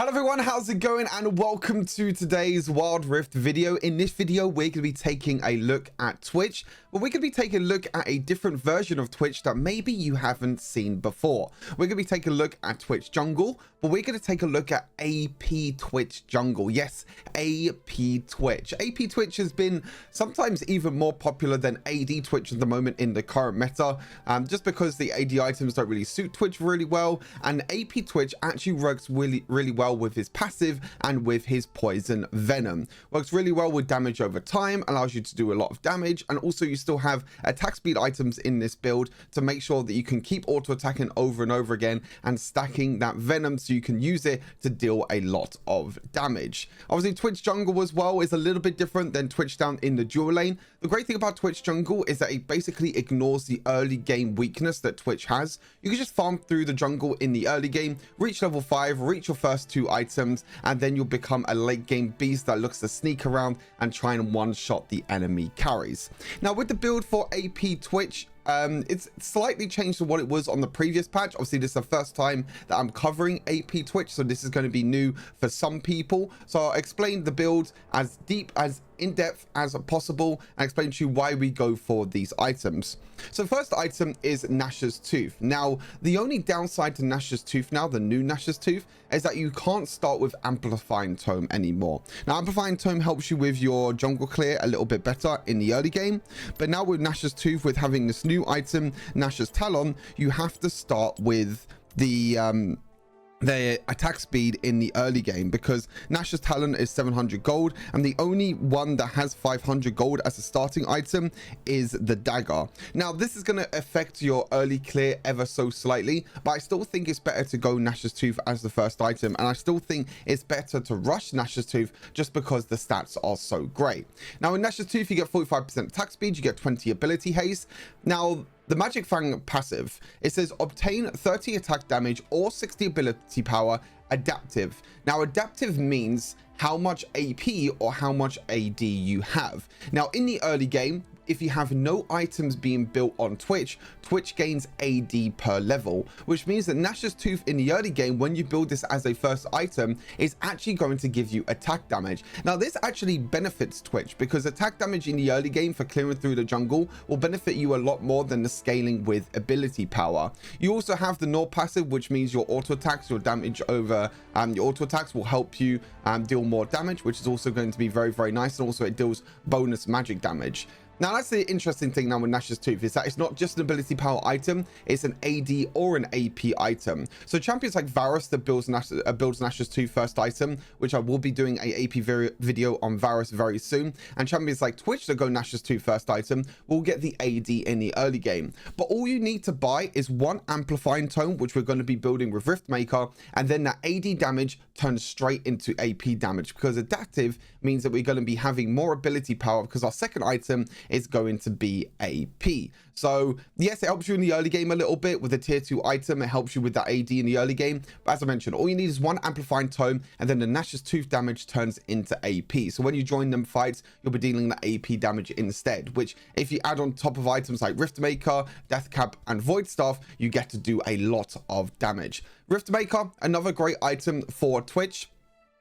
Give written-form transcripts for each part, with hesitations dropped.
Hello everyone, how's it going, and welcome to today's Wild Rift video. In this video we're going to be taking a look at Twitch, but we're going to be taking a look at a different version of Twitch that maybe you haven't seen before. We're going to be taking a look at Twitch Jungle, but we're going to take a look at AP Twitch Jungle. Yes, AP Twitch. AP Twitch has been sometimes even more popular than AD Twitch at the moment in the current meta, just because the AD items don't really suit Twitch really well, and AP Twitch actually works really well with his passive and with his poison venom. Works really well with damage over time, allows you to do a lot of damage, and also you still have attack speed items in this build to make sure that you can keep auto attacking over and over again and stacking that venom so you can use it to deal a lot of damage. Obviously Twitch Jungle as well is a little bit different than Twitch down in the dual lane. The great thing about Twitch Jungle is that it basically ignores the early game weakness that Twitch has. You can just farm through the jungle in the early game, reach level 5, reach your first 2 items, and then you'll become a late game beast that looks to sneak around and try and one-shot the enemy carries. Now with the build for AP Twitch, it's slightly changed to what it was on the previous patch. Obviously this is the first time that I'm covering AP Twitch, so this is going to be new for some people. So I'll explain the build as deep, as in depth as possible, and explain to you why we go for these items. So first item is Nash's Tooth. Now the only downside to Nash's Tooth now, the new Nash's Tooth, is that you can't start with Amplifying Tome anymore. Now Amplifying Tome helps you with your jungle clear a little bit better in the early game, but now with Nash's Tooth, with having this new item Nash's Talon, you have to start with the attack speed in the early game, because Nash's Talon is 700 gold, and the only one that has 500 gold as a starting item is the dagger. Now this is going to affect your early clear ever so slightly, but I still think it's better to go Nash's Tooth as the first item, and I still think it's better to rush Nash's Tooth just because the stats are so great. Now in Nash's Tooth you get 45% attack speed, you get 20 ability haste. Now the Magic Fang passive, it says obtain 30 attack damage or 60 ability power adaptive. Now adaptive means how much AP or how much AD you have. Now in the early game, if you have no items being built on Twitch, Twitch gains AD per level, which means that Nash's Tooth in the early game, when you build this as a first item, is actually going to give you attack damage. Now this actually benefits Twitch, because attack damage in the early game for clearing through the jungle will benefit you a lot more than the scaling with ability power. You also have the Gnaw passive, which means your auto attacks, your damage over your auto attacks will help you deal more damage, which is also going to be very nice, and also it deals bonus magic damage. Now that's the interesting thing now with Nash's Tooth, is that it's not just an ability power item, it's an AD or an AP item. So champions like Varus that builds Nash's Tooth first item, which I will be doing a AP video on Varus very soon, and champions like Twitch that go Nash's Tooth first item will get the AD in the early game. But all you need to buy is one Amplifying Tome, which we're going to be building with Riftmaker, and then that AD damage turns straight into AP damage, because adaptive means that we're going to be having more ability power, because our second item is going to be AP. So yes, it helps you in the early game a little bit with a tier 2 item. It helps you with that AD in the early game, but as I mentioned, all you need is one Amplifying Tome, and then the Nash's Tooth damage turns into AP. So when you join them fights, you'll be dealing the AP damage instead, which if you add on top of items like Riftmaker, Deathcap, and Void Staff, you get to do a lot of damage. Riftmaker, another great item for Twitch.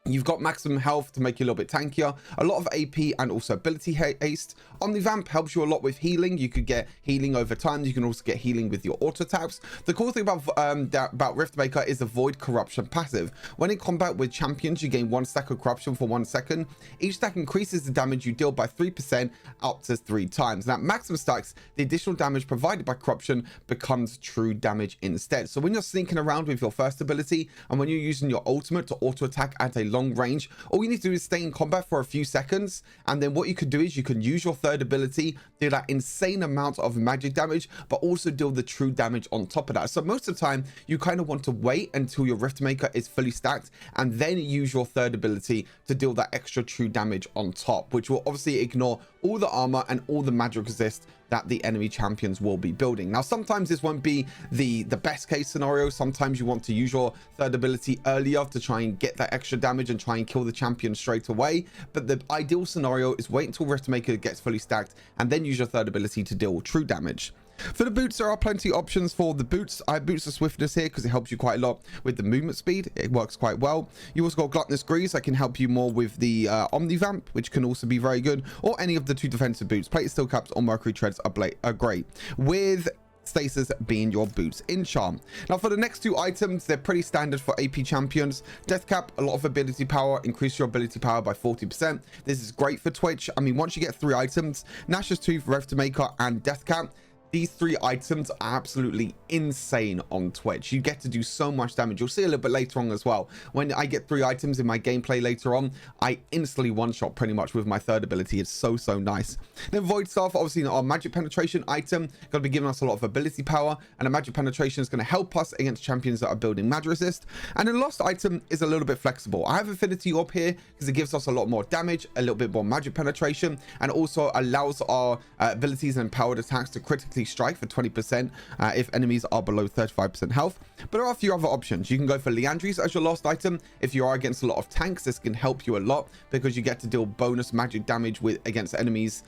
You've got maximum health to make you a little bit tankier, a lot of AP, and also ability haste. Omnivamp helps you a lot with healing. You could get healing over time. You can also get healing with your auto attacks. The cool thing about Riftmaker is the Void Corruption passive. When in combat with champions, you gain 1 stack of corruption for 1 second. Each stack increases the damage you deal by 3% up to 3 times. Now maximum stacks, the additional damage provided by corruption becomes true damage instead. So when you're sneaking around with your first ability, and when you're using your ultimate to auto attack at a long range, all you need to do is stay in combat for a few seconds, and then what you could do is you can use your third ability, do that insane amount of magic damage, but also deal the true damage on top of that. So most of the time you kind of want to wait until your Riftmaker is fully stacked, and then use your third ability to deal that extra true damage on top, which will obviously ignore all the armor and all the magic resist that the enemy champions will be building. Now sometimes this won't be the best case scenario. Sometimes you want to use your third ability earlier to try and get that extra damage and try and kill the champion straight away, but the ideal scenario is wait until Riftmaker gets fully stacked and then use your third ability to deal true damage. For the boots, there are plenty of options for the boots. I have Boots of Swiftness here because it helps you quite a lot with the movement speed. It works quite well. You also got Gluttonous Grease that can help you more with the Omnivamp, which can also be very good, or any of the 2 defensive boots. Plate Steel Caps or Mercury Treads are great, with Stasis being your boots in charm. Now for the next 2 items, they're pretty standard for AP champions. Death Cap, a lot of ability power, increase your ability power by 40%. This is great for Twitch. I mean, once you get 3 items, Nash's Tooth, Rev Maker, and Death Cap, these 3 items are absolutely insane on Twitch. You get to do so much damage. You'll see a little bit later on as well. When I get 3 items in my gameplay later on, I instantly one-shot pretty much with my 3rd ability. It's so nice. Then Void Staff, obviously our magic penetration item, going to be giving us a lot of ability power, and a magic penetration is going to help us against champions that are building mag resist. And the last item is a little bit flexible. I have Affinity Orb here because it gives us a lot more damage, a little bit more magic penetration, and also allows our abilities and powered attacks to critically strike for 20% if enemies are below 35% health. But there are a few other options. You can go for Liandry's as your last item. If you are against a lot of tanks, this can help you a lot because you get to deal bonus magic damage against enemies,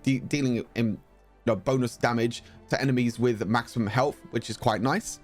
dealing in bonus damage to enemies with maximum health, which is quite nice.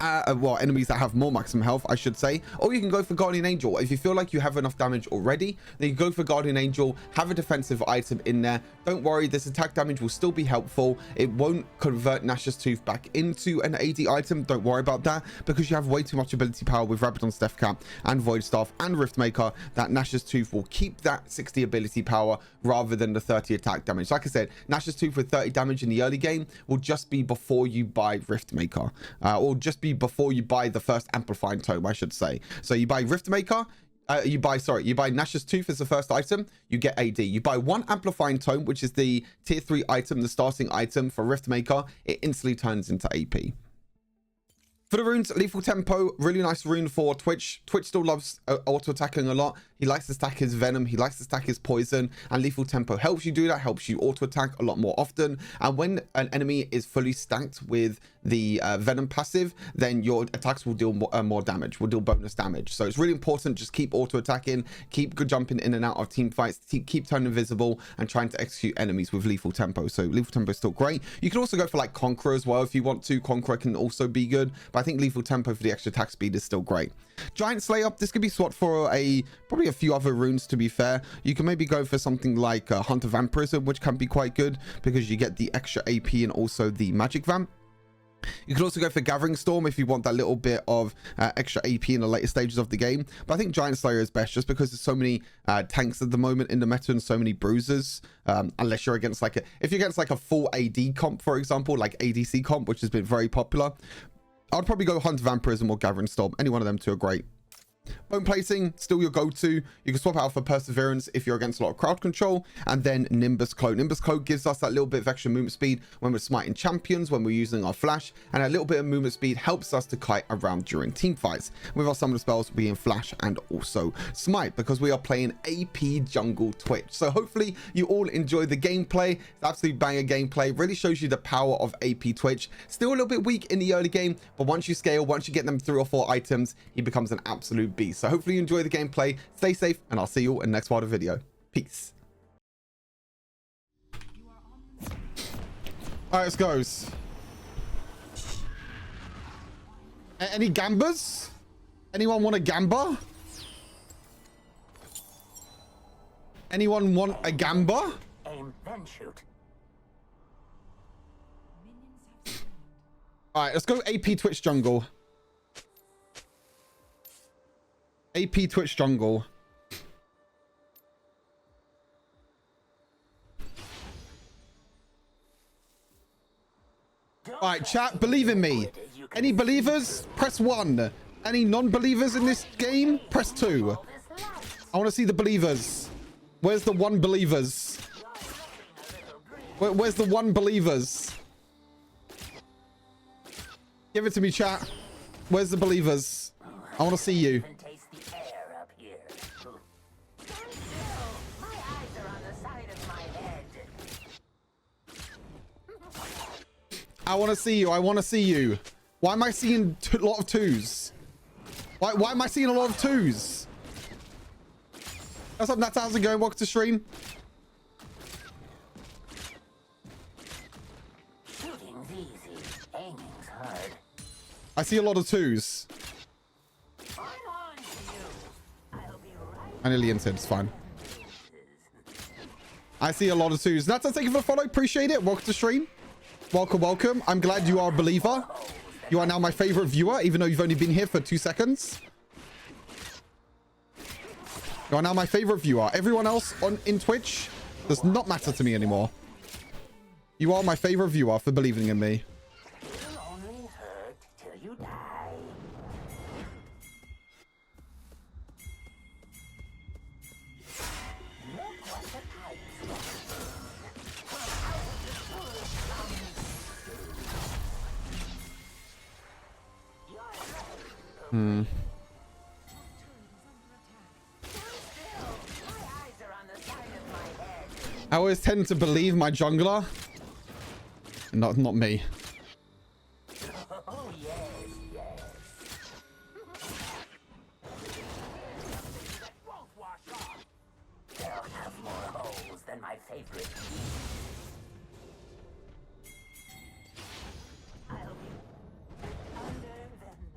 Well, enemies that have more maximum health, I should say. Or you can go for Guardian Angel. If you feel like you have enough damage already, then you go for Guardian Angel, have a defensive item in there. Don't worry, this attack damage will still be helpful. It won't convert Nash's Tooth back into an AD item. Don't worry about that, because you have way too much ability power with Rabadon's Death Cap and Void Staff and Rift Maker that Nash's Tooth will keep that 60 ability power rather than the 30 attack damage. Like I said, Nash's Tooth with 30 damage in the early game will just be before you buy Rift Maker, or just be before you buy the first amplifying tome, I should say. So you buy Rift Maker, you buy Nash's Tooth as the first item, you get AD. You buy 1 amplifying tome, which is the tier 3 item, the starting item for Rift Maker, it instantly turns into AP. For the runes, Lethal Tempo, really nice rune for Twitch. Twitch still loves auto-attacking a lot. He likes to stack his Venom, he likes to stack his Poison, and Lethal Tempo helps you do that, helps you auto-attack a lot more often. And when an enemy is fully stacked with the Venom passive, then your attacks will deal more damage, will deal bonus damage. So it's really important, just keep auto-attacking, keep jumping in and out of team fights, keep turning invisible, and trying to execute enemies with Lethal Tempo. So Lethal Tempo is still great. You can also go for like Conqueror as well if you want to. Conqueror can also be good, but I think Lethal Tempo for the extra attack speed is still great. Giant Slayer, this could be swapped for probably a few other runes, to be fair. You can maybe go for something like Hunter Vampirism, which can be quite good because you get the extra AP and also the Magic Vamp. You can also go for Gathering Storm if you want that little bit of extra AP in the later stages of the game. But I think Giant Slayer is best just because there's so many tanks at the moment in the meta and so many bruisers. Unless you're against if you're against a full AD comp, for example, like ADC comp, which has been very popular, I'd probably go Hunter Vampirism or Gathering Storm. Any one of them two are great. Bone Placing, still your go-to. You can swap out for Perseverance if you're against a lot of crowd control, and then Nimbus Cloak. Nimbus Cloak gives us that little bit of extra movement speed when we're smiting champions, when we're using our flash, and a little bit of movement speed helps us to kite around during team fights, with our summoner spells being flash and also smite, because we are playing AP jungle Twitch. So hopefully you all enjoy the gameplay. It's absolute banger gameplay, really shows you the power of AP Twitch. Still a little bit weak in the early game, but once you scale, once you get them 3 or 4 items, he becomes an absolute beast. So hopefully you enjoy the gameplay, stay safe, and I'll see you all in the next Wilder video. Peace. All right, let's go. Any gambas? Anyone want a gamba? Anyone want a gamba? Aim, then shoot. All right, let's go AP Twitch jungle. AP Twitch jungle. All right, chat, believe in me. Any believers? Press 1. Any non-believers in this game? Press 2. I want to see the believers. Where's the 1 believers? Where's the 1 believers? Give it to me, chat. Where's the believers? I want to see you. I want to see you. I want to see you. Why am I seeing a lot of 2s? Why am I seeing a lot of 2s? What's up, Nats? How's it going? Welcome to stream. I see a lot of twos. I nearly entered. It's fine. I see a lot of twos. Nata, thank you for the follow. Appreciate it. Welcome to stream. Welcome, welcome. I'm glad you are a believer. You are now my favorite viewer, even though you've only been here for 2 seconds. You are now my favorite viewer. Everyone else in Twitch does not matter to me anymore. You are my favorite viewer for believing in me. I always tend to believe my jungler. Not me. Oh, yes, yes. That won't wash off. They'll have more holes than my favorite. I'll be under their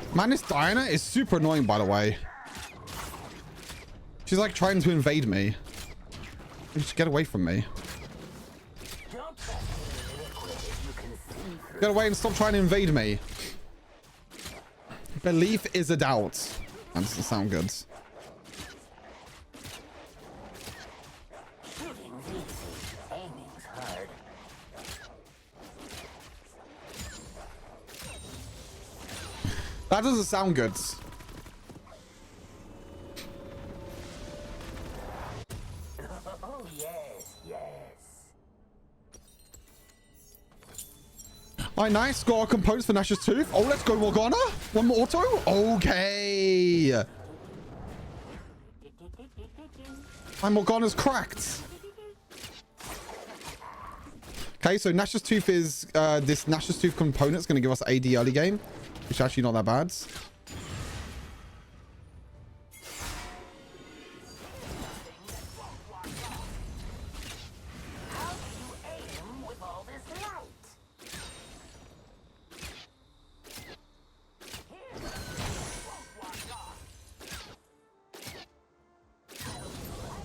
noses. Man, this Diana is super annoying, by the way. She's like trying to invade me. Just get away from me. Get away and stop trying to invade me. Belief is a doubt. That doesn't sound good. Shooting's easy, aiming's hard. That doesn't sound good. Oh, yes, yes. Alright, nice. Got our components for Nash's Tooth. Oh, let's go, Morgana. One more auto. Okay. My Morgana's cracked. Okay, so Nash's Tooth is this Nash's Tooth component is going to give us AD early game, which is actually not that bad.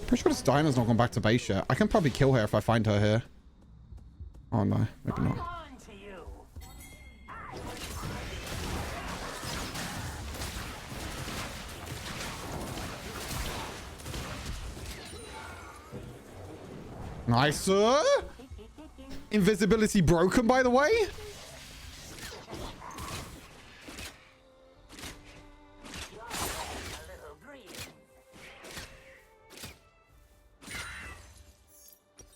Pretty sure this Diana's not gone back to base yet. I can probably kill her if I find her here. Oh no, maybe not. Nice, sir. Invisibility broken, by the way.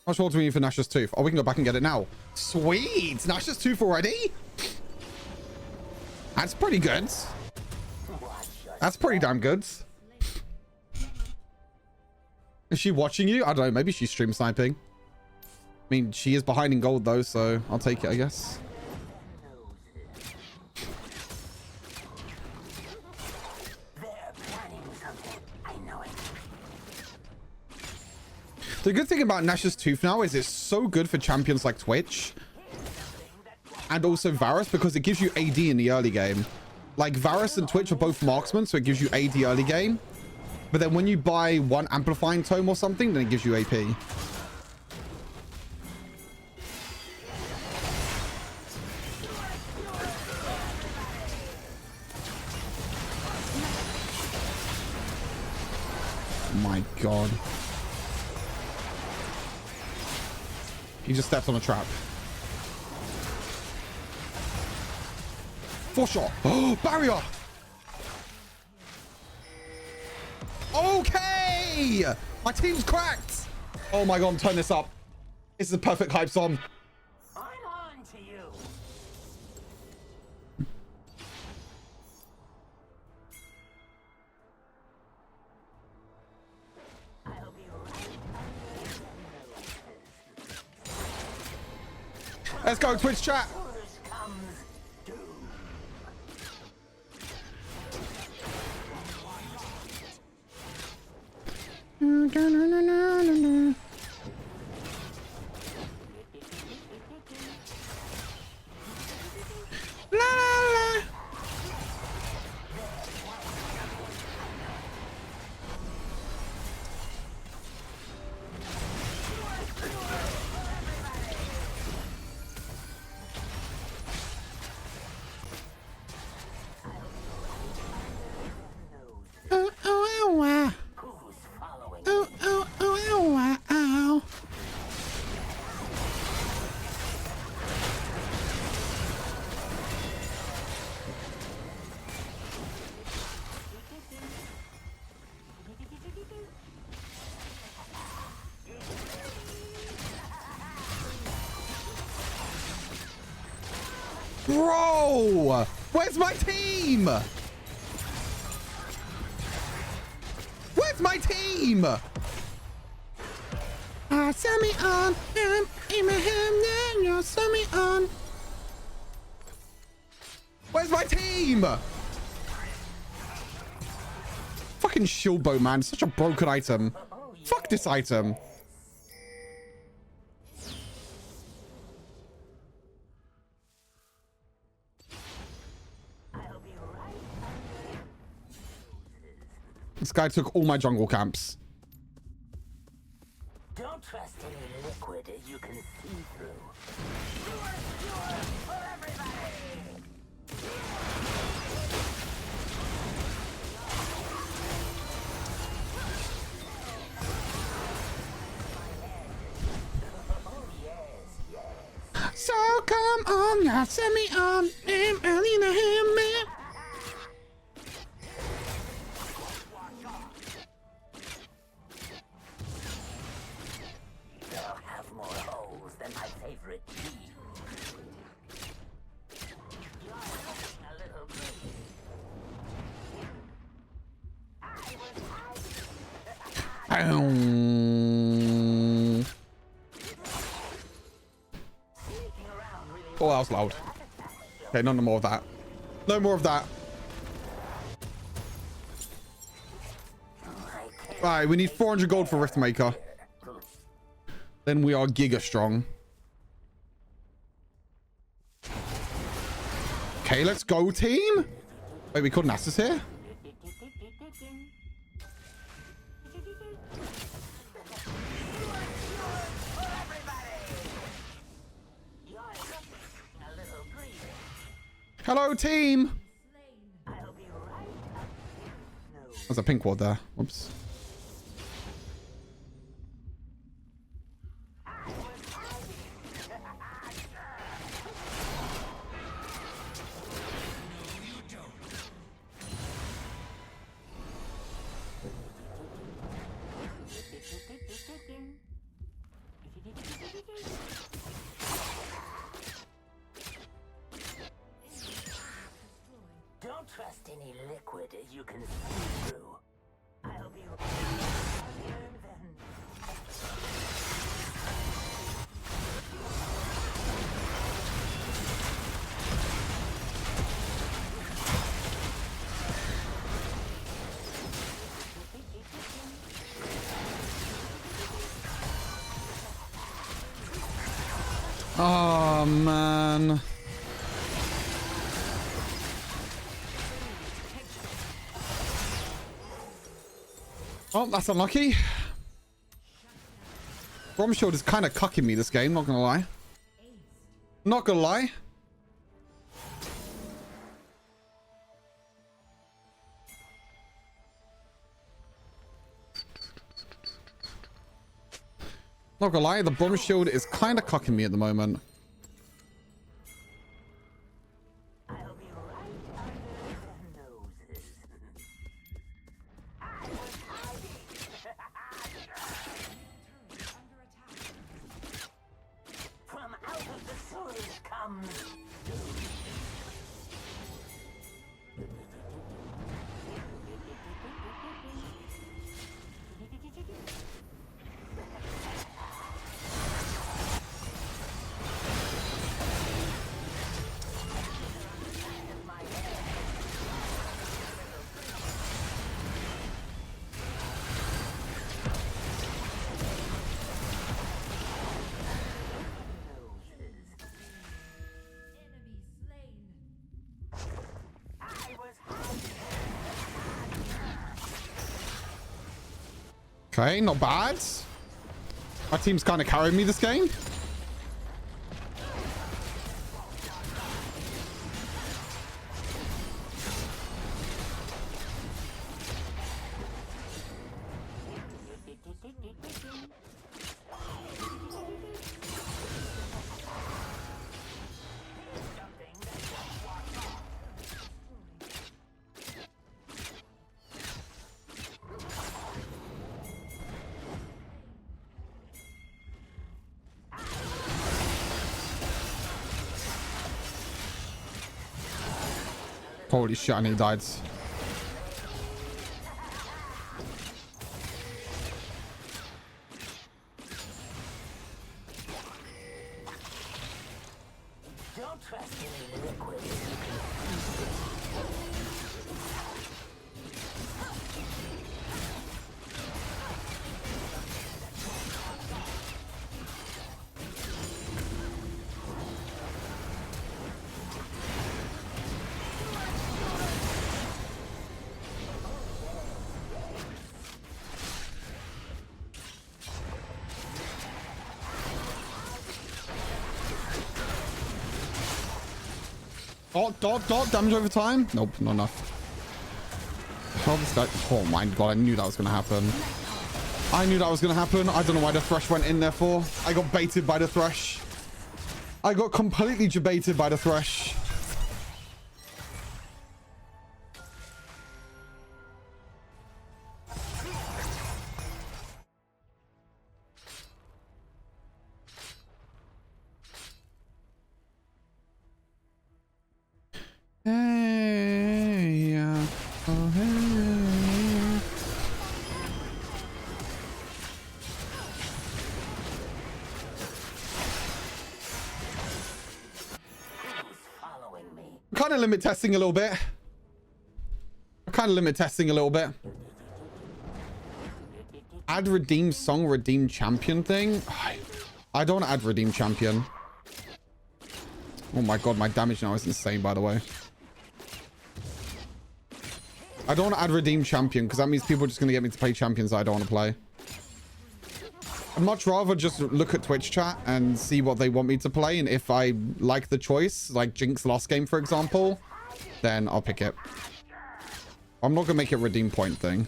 How much water do we need for Nash's Tooth? Oh, we can go back and get it now. Sweet! Nash's Tooth already? That's pretty good. That's pretty damn good. Is she watching you? I don't know. Maybe she's stream sniping. I mean, she is behind in gold, though, so I'll take it, I guess. The good thing about Nash's Tooth now is it's so good for champions like Twitch and also Varus because it gives you AD in the early game. Like Varus and Twitch are both marksmen, so it gives you AD early game. But then when you buy one amplifying tome or something, then it gives you AP. My God. He just steps on a trap. Full shot. Oh, barrier. Okay. My team's cracked. Oh my God, turn this up. This is a perfect hype song. I'm on to you. I'll be right. Let's go, Twitch chat. Bro, where's my team? Where's my team? Send me on. Send me on. Where's my team? Fucking shield bow, man. Such a broken item. Fuck this item. This guy took all my jungle camps. Don't trust any liquid you can see through. For everybody! Oh, yes. So come on, now send me on. They'll have more holes than my favorite tea. You're looking a little green. I was sneaking around really Oh, that was loud. Okay, no more of that. No more of that. Right, we need 400 gold for Riftmaker. Then we are giga strong. Okay, let's go, team. Wait, we called Nasus here? Hello, team. There's a pink ward there. Whoops. Don't trust any liquid you can see through. I'll be then. Oh, man. Oh, that's unlucky. Bromshield is kind of cucking me this game, not gonna lie. Not gonna lie. Not gonna lie, the Bromshield is kind of cucking me at the moment. I'll be right under their noses. I was hiding. From out of the sewers comes. Okay, not bad. Our team's kind of carrying me this game. Holy shit, I nearly died. Don't trust any liquid. Dot, damage over time? Nope, not enough. Oh, this guy. Oh my god, I knew that was going to happen. I knew that was going to happen. I don't know why the Thresh went in there for. I got baited by the Thresh. I got completely baited by the Thresh. Hey, yeah. Oh, hey. Who's following me? Kind of limit testing a little bit. Add redeem song, redeem champion thing. I don't want to add redeem champion. Oh my god, my damage now is insane, by the way. I don't want to add redeem champion because that means people are just going to get me to play champions that I don't want to play. I'd much rather just look at Twitch chat and see what they want me to play, and if I like the choice, like Jinx last game, for example, then I'll pick it. I'm not going to make it a redeem point thing.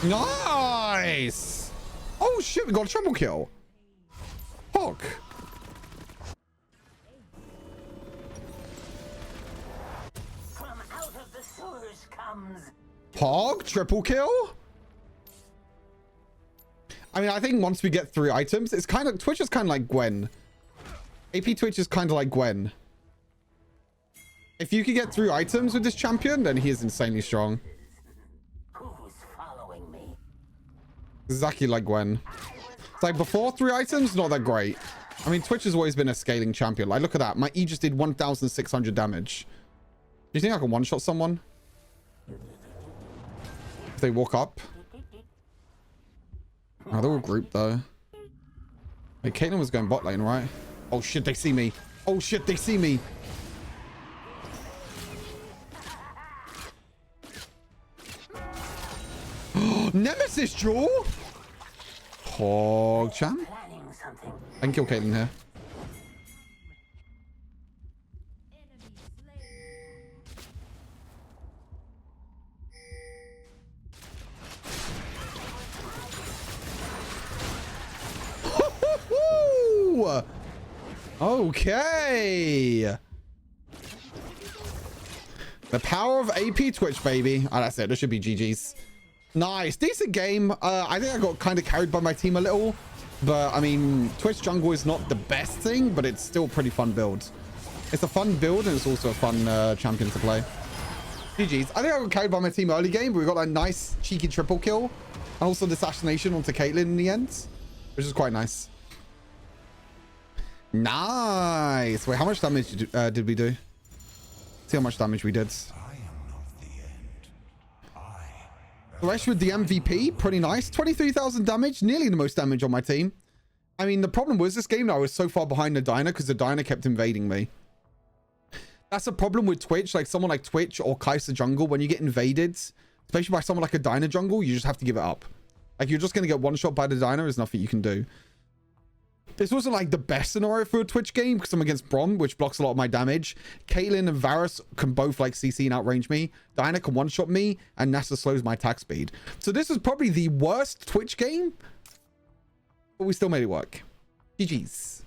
Nice! Oh shit, we got a triple kill. Fuck. From out of the sewers comes. Pog, triple kill? I mean, I think once we get 3 items, it's kind of... Twitch is kind of like Gwen. AP Twitch is kind of like Gwen. If you could get 3 items with this champion, then he is insanely strong. Who's following me? Exactly like Gwen. It's like before 3 items, not that great. I mean, Twitch has always been a scaling champion. Like, look at that. My E just did 1,600 damage. Do you think I can one-shot someone? If they walk up? Oh, they're all grouped, though. Wait, Caitlyn was going bot lane, right? Oh, shit, they see me. Oh, shit, they see me. Nemesis Jewel? Hog champ. Planning something. I can kill Caitlyn here. Okay. The power of AP Twitch, baby. Oh, that's it. This should be GG's. Nice. Decent game. I think I got kind of carried by my team a little. But, I mean, Twitch jungle is not the best thing, but it's still a pretty fun build. It's a fun build, and it's also a fun champion to play. GG's. I think I got carried by my team early game, but we got that nice, cheeky triple kill. And also the assassination onto Caitlyn in the end, which is quite nice. Nice. Wait, how much damage did we do? See how much damage we did. Thresh with the MVP, pretty nice. 23,000 damage, nearly the most damage on my team. I mean, the problem was this game, I was so far behind the Dyna because the Dyna kept invading me. That's a problem with Twitch, like someone like Twitch or Kai'Sa jungle, when you get invaded, especially by someone like a Dyna jungle, you just have to give it up. Like, you're just going to get one shot by the Dyna, there's nothing you can do. This wasn't like the best scenario for a Twitch game because I'm against Braum, which blocks a lot of my damage. Caitlyn and Varus can both like CC and outrange me. Diana can one-shot me, and Nasa slows my attack speed. So this was probably the worst Twitch game, but we still made it work. GG's.